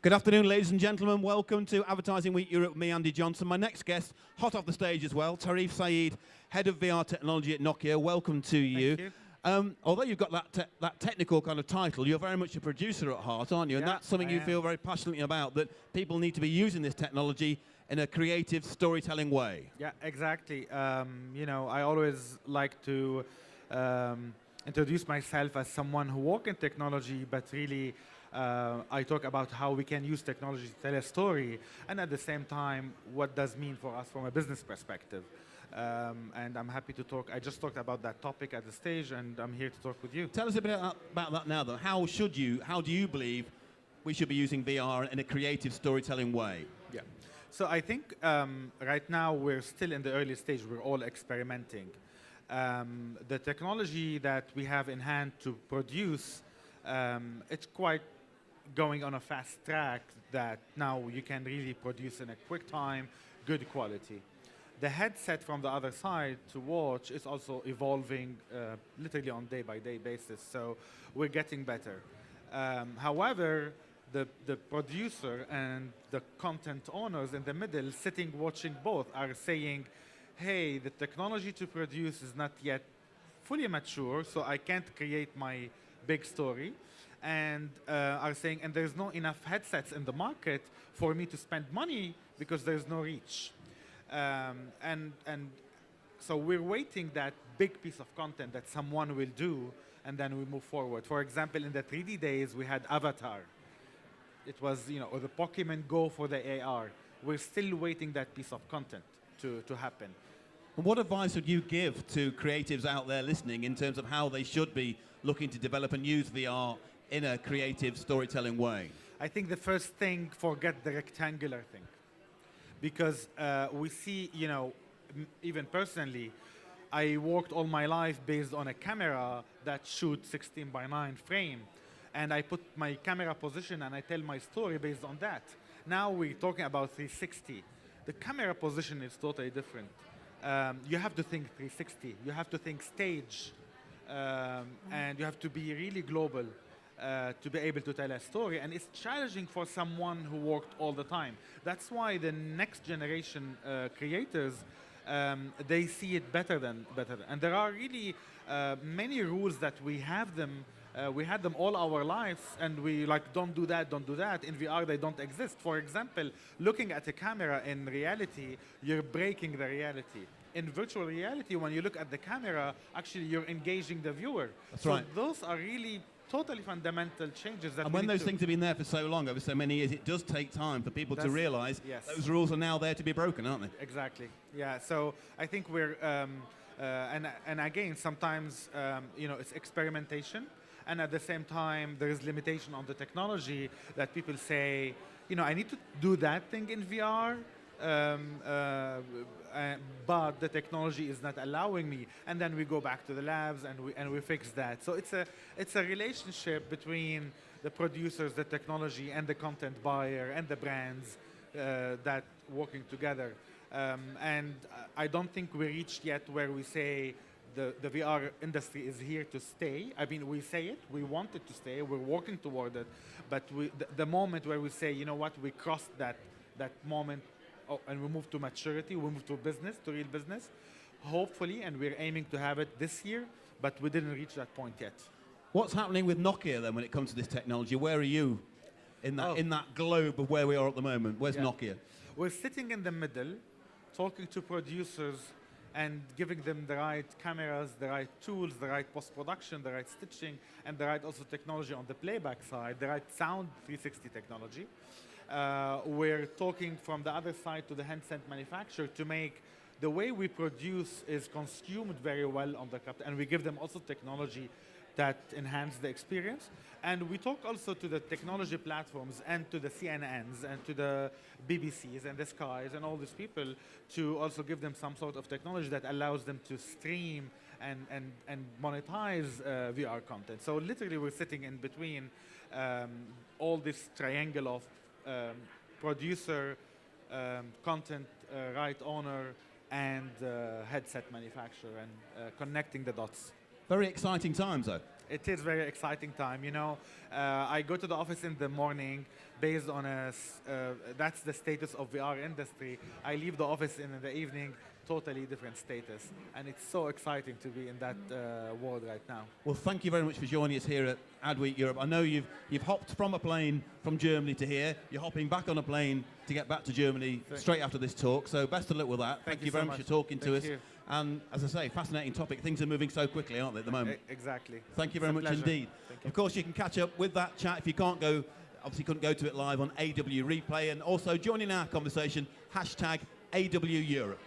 Good afternoon, ladies and gentlemen. Welcome to Advertising Week Europe with me, Andy Johnson. My next guest, hot off the stage as well, Tarif Saeed, Head of VR Technology at Nokia. Welcome to you. Thank you. Although you've got that technical kind of title, you're very much a producer at heart, aren't you? And that's something you feel very passionately about, that people need to be using this technology in a creative, storytelling way. Yeah, exactly. I always like to introduce myself as someone who works in technology, but really I talk about how we can use technology to tell a story, and at the same time, what does mean for us from a business perspective. And I'm happy to talk. I just talked about that topic at the stage, and I'm here to talk with you. Tell us a bit about that now, though. How do you believe we should be using VR in a creative storytelling way? Yeah. So I think right now we're still in the early stage. We're all experimenting. The technology that we have in hand to produce, it's quite going on a fast track that now you can really produce in a quick time, good quality. The headset from the other side to watch is also evolving literally on day-by-day basis, so we're getting better. However, the producer and the content owners in the middle sitting watching both are saying, hey, the technology to produce is not yet fully mature, so I can't create my big story. And are saying, and there's not enough headsets in the market for me to spend money because there's no reach. And so we're waiting that big piece of content that someone will do, and then we move forward. For example, in the 3D days, we had Avatar. It was, or the Pokemon Go for the AR. We're still waiting that piece of content to happen. And what advice would you give to creatives out there listening in terms of how they should be looking to develop and use VR in a creative storytelling way? I think the first thing, forget the rectangular thing. Because we see, even personally, I worked all my life based on a camera that shoots 16 by 9 frame. And I put my camera position and I tell my story based on that. Now we're talking about 360. The camera position is totally different. You have to think 360. You have to think stage. And you have to be really global to be able to tell a story. And it's challenging for someone who worked all the time. That's why the next generation creators, they see it better. And there are really many rules that we have them. We had them all our lives, and we don't do that, don't do that. In VR, they don't exist. For example, looking at a camera in reality, you're breaking the reality. In virtual reality, when you look at the camera, actually you're engaging the viewer. That's right. Those are really totally fundamental changes. And when those things have been there for so long, over so many years, it does take time for people to realize those rules are now there to be broken, aren't they? Exactly. Yeah. So I think we're, and again, sometimes, it's experimentation. And at the same time, there is limitation on the technology that people say, I need to do that thing in VR, but the technology is not allowing me. And then we go back to the labs and we fix that. So it's a relationship between the producers, the technology, and the content buyer and the brands that working together. And I don't think we reached yet where we say, the VR industry is here to stay. I mean, we say it, we want it to stay, we're working toward it, but the moment where we say, you know what, we crossed that moment and we move to maturity, we move to business, to real business, hopefully, and we're aiming to have it this year, but we didn't reach that point yet. What's happening with Nokia then when it comes to this technology? Where are you in that globe of where we are at the moment? Where's Nokia? We're sitting in the middle, talking to producers, and giving them the right cameras, the right tools, the right post-production, the right stitching, and the right also technology on the playback side, the right sound 360 technology. We're talking from the other side to the handset manufacturer to make the way we produce is consumed very well on the capture, and we give them also technology that enhance the experience. And we talk also to the technology platforms and to the CNNs and to the BBCs and the Skies and all these people to also give them some sort of technology that allows them to stream and monetize VR content. So literally we're sitting in between all this triangle of producer, content right owner, and headset manufacturer, and connecting the dots. Very exciting times, though. It is very exciting time. You know, I go to the office in the morning based on that's the status of VR industry. I leave the office in the evening, totally different status. And it's so exciting to be in that world right now. Well, thank you very much for joining us here at Adweek Europe. I know you've hopped from a plane from Germany to here. You're hopping back on a plane to get back to Germany straight after this talk. So best of luck with that. Thank you very much for talking to us. And as I say, fascinating topic. Things are moving so quickly, aren't they, at the moment? Exactly. Thank you very much indeed. Of course, you can catch up with that chat if you can't go, obviously couldn't go to it live on AW Replay. And also join in our conversation, #AW Europe.